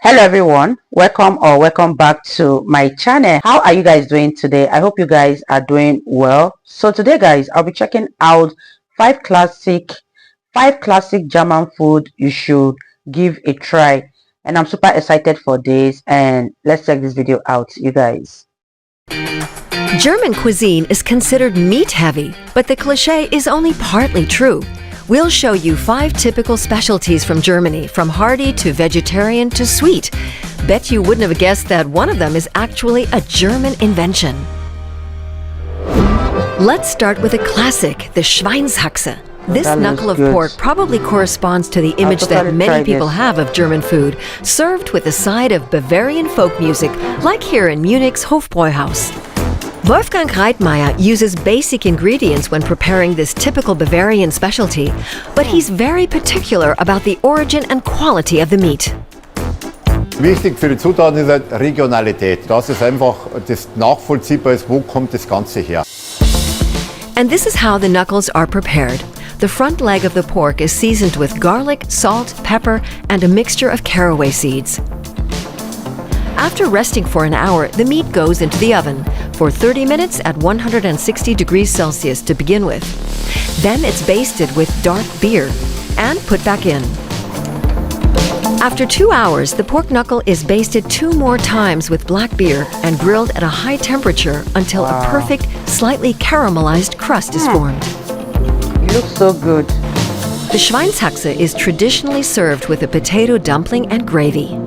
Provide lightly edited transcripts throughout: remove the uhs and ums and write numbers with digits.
Hello everyone, welcome back to my channel. How are you guys doing today? I hope you guys are doing well. So today guys, I'll be checking out five classic German food you should give a try, and I'm super excited for this, and let's check this video out, you guys. German cuisine is considered meat heavy, but the cliché is only partly true. We'll show you 5 typical specialties from Germany, from hearty to vegetarian to sweet. Bet you wouldn't have guessed that one of them is actually a German invention. Let's start with a classic, the Schweinshaxe. This knuckle of pork probably corresponds to the image that many people have of German food, served with a side of Bavarian folk music, like here in Munich's Hofbräuhaus. Wolfgang Reitmeier uses basic ingredients when preparing this typical Bavarian specialty, but he's very particular about the origin and quality of the meat. Wichtig für die Zutaten ist halt Regionalität, dass es einfach das nachvollziehbar ist, wo kommt das Ganze her. And this is how the knuckles are prepared. The front leg of the pork is seasoned with garlic, salt, pepper, and a mixture of caraway seeds. After resting for an hour, the meat goes into the oven for 30 minutes at 160 degrees Celsius to begin with. Then it's basted with dark beer and put back in. After 2 hours, the pork knuckle is basted 2 more times with black beer and grilled at a high temperature until a perfect, slightly caramelized crust is formed. It looks so good. The Schweinshaxe is traditionally served with a potato dumpling and gravy.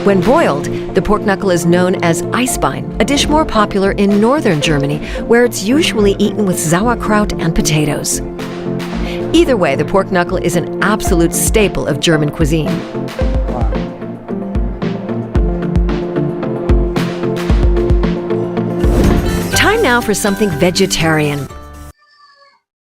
When boiled, the pork knuckle is known as Eisbein, a dish more popular in northern Germany, where it's usually eaten with sauerkraut and potatoes. Either way, the pork knuckle is an absolute staple of German cuisine. Time now for something vegetarian.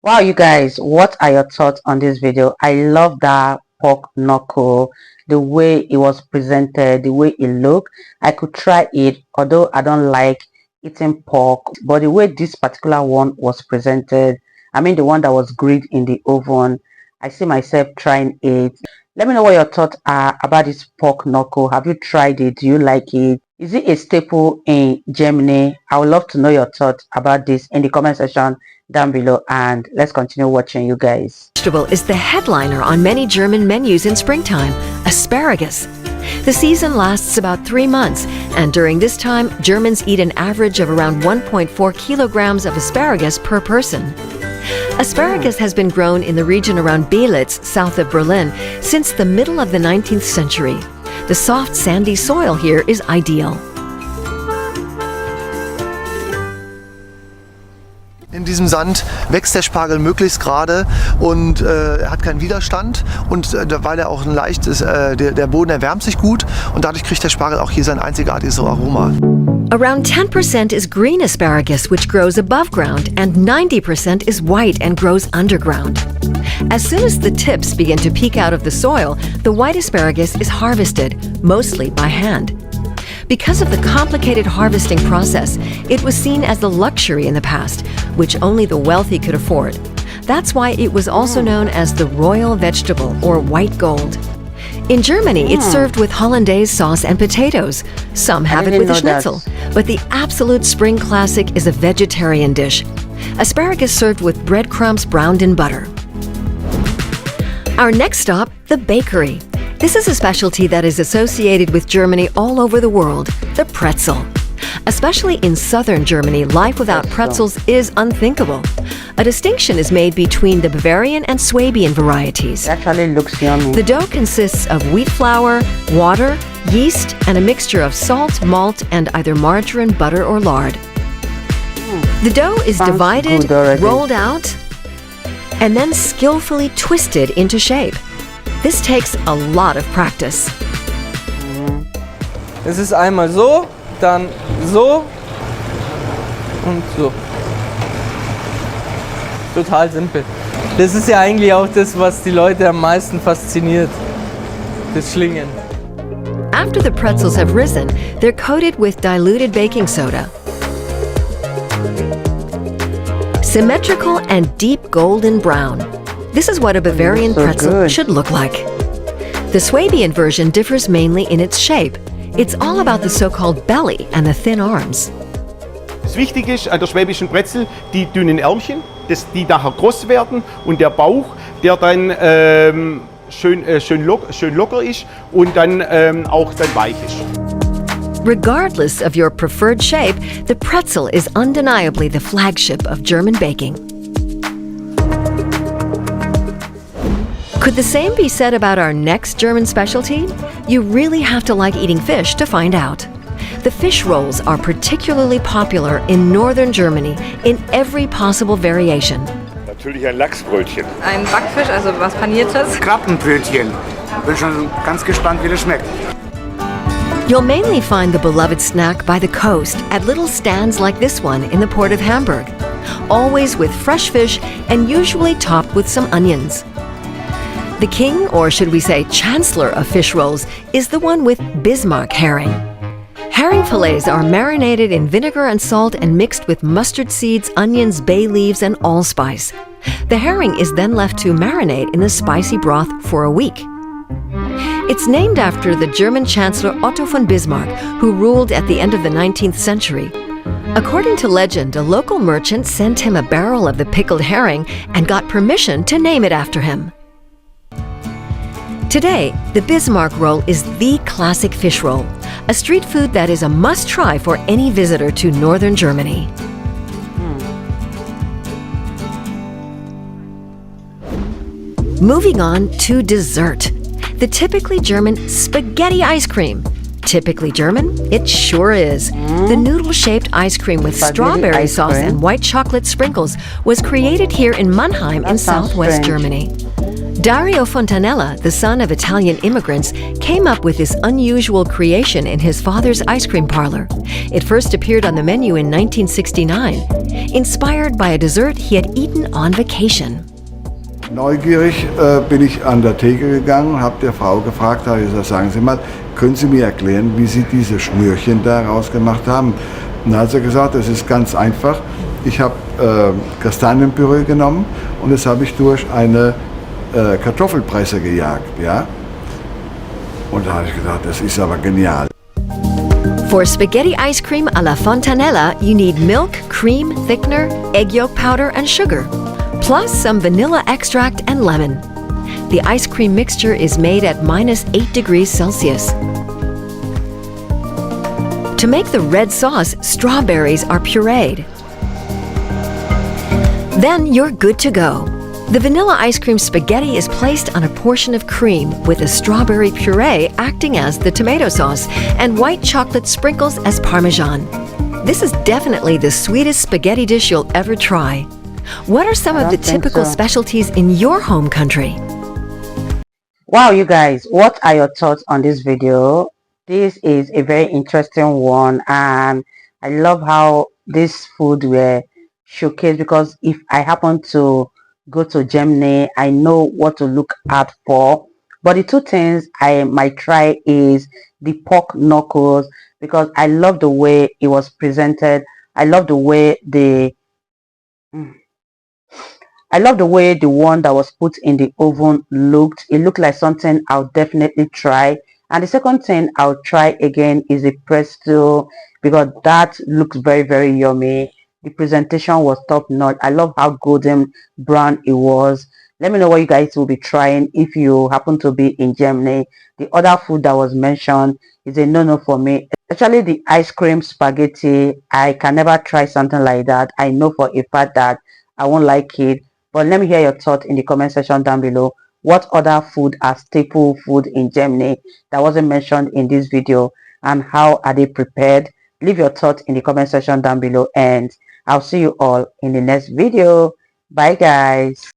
Wow, you guys, what are your thoughts on this video? I love that pork knuckle, the way it was presented, the way it looked. I could try it, although I don't like eating pork, but the way this particular one was presented, I mean the one that was grilled in the oven, I see myself trying it. Let me know what your thoughts are about this pork knuckle. Have you tried it? Do you like it? Is it a staple in Germany? I would love to know your thoughts about this in the comment section down below, and let's continue watching, you guys. Vegetable is the headliner on many German menus in springtime, asparagus. The season lasts about 3 months, and during this time, Germans eat an average of around 1.4 kilograms of asparagus per person. Asparagus has been grown in the region around Belitz, south of Berlin, since the middle of the 19th century. The soft, sandy soil here is ideal. In diesem Sand wächst der Spargel möglichst gerade und er hat keinen Widerstand, und weil er auch ein leichtes, der Boden erwärmt sich gut, und dadurch kriegt der Spargel auch hier sein einzigartiges Aroma. Around 10% is green asparagus, which grows above ground, and 90% is white and grows underground. As soon as the tips begin to peek out of the soil, the white asparagus is harvested, mostly by hand. Because of the complicated harvesting process, it was seen as a luxury in the past, which only the wealthy could afford. That's why it was also known as the royal vegetable, or white gold. In Germany, it's served with hollandaise sauce and potatoes. Some have it with a schnitzel, but the absolute spring classic is a vegetarian dish. Asparagus served with breadcrumbs browned in butter. Our next stop, the bakery. This is a specialty that is associated with Germany all over the world, the pretzel. Especially in southern Germany, life without pretzels is unthinkable. A distinction is made between the Bavarian and Swabian varieties. It actually looks yummy. The dough consists of wheat flour, water, yeast, and a mixture of salt, malt, and either margarine, butter, or lard. The dough is divided, rolled out, and then skillfully twisted into shape. This takes a lot of practice. Es ist einmal so, dann so und so. Total simpel. Das ist ja eigentlich auch das, was die Leute am meisten fasziniert, das Schlingen. After the pretzels have risen, they're coated with diluted baking soda. Symmetrical and deep golden brown. This is what a Bavarian pretzel should look like. The Swabian version differs mainly in its shape. It's all about the so-called belly and the thin arms. Das Wichtige ist an der schwäbischen Brezel die dünnen Ärmchen, die nachher groß werden und der Bauch, der dann schön locker ist und dann auch dann weich ist. Regardless of your preferred shape, the pretzel is undeniably the flagship of German baking. Could the same be said about our next German specialty? You really have to like eating fish to find out. The fish rolls are particularly popular in northern Germany in every possible variation. Natürlich ein Lachsbrötchen. Ein Backfisch, also was Paniertes. Krabbenbrötchen. Bin schon ganz gespannt, wie das schmeckt. You'll mainly find the beloved snack by the coast at little stands like this one in the port of Hamburg, always with fresh fish and usually topped with some onions. The king, or should we say chancellor of fish rolls, is the one with Bismarck herring. Herring fillets are marinated in vinegar and salt and mixed with mustard seeds, onions, bay leaves, and allspice. The herring is then left to marinate in a spicy broth for a week. It's named after the German Chancellor Otto von Bismarck, who ruled at the end of the 19th century. According to legend, a local merchant sent him a barrel of the pickled herring and got permission to name it after him. Today, the Bismarck roll is the classic fish roll, a street food that is a must-try for any visitor to northern Germany. Moving on to dessert. The typically German spaghetti ice cream. Typically German? It sure is. The noodle-shaped ice cream with Spaghetti strawberry ice sauce cream. and white chocolate sprinkles was created here in Mannheim in sounds southwest French. Germany. Dario Fontanella, the son of Italian immigrants, came up with this unusual creation in his father's ice cream parlor. It first appeared on the menu in 1969, inspired by a dessert he had eaten on vacation. Neugierig bin ich an der Theke gegangen, habe der Frau gefragt, habe gesagt, sagen Sie mal, können Sie mir erklären, wie Sie diese Schnürchen da rausgemacht haben? Und dann hat sie gesagt, das ist ganz einfach. Ich habe Kastanienpüree genommen und das habe ich durch eine Kartoffelpresse gejagt, ja? Und da habe ich gedacht, das ist aber genial. For spaghetti ice cream a la Fontanella, you need milk, cream, thickener, egg yolk powder, and sugar, plus some vanilla extract and lemon. The ice cream mixture is made at -8 degrees Celsius. To make the red sauce, strawberries are pureed. Then you're good to go. The vanilla ice cream spaghetti is placed on a portion of cream with a strawberry puree acting as the tomato sauce and white chocolate sprinkles as parmesan. This is definitely the sweetest spaghetti dish you'll ever try. What are some of the typical specialties in your home country? Wow, you guys, what are your thoughts on this video? This is a very interesting one, and I love how this food were showcased, because if I happen to go to Germany, I know what to look out for. But the two things I might try is the pork knuckles, because I love the way it was presented. I love the way the one that was put in the oven looked. It looked like something I'll definitely try. And the second thing I'll try again is the presto, because that looks very, very yummy. The presentation was top notch. I love how golden brown it was. Let me know what you guys will be trying if you happen to be in Germany. The other food that was mentioned is a no-no for me. Actually, the ice cream spaghetti, I can never try something like that. I know for a fact that I won't like it. But let me hear your thoughts in the comment section down below. What other food are staple food in Germany that wasn't mentioned in this video, and how are they prepared? Leave your thoughts in the comment section down below, and I'll see you all in the next video. Bye guys.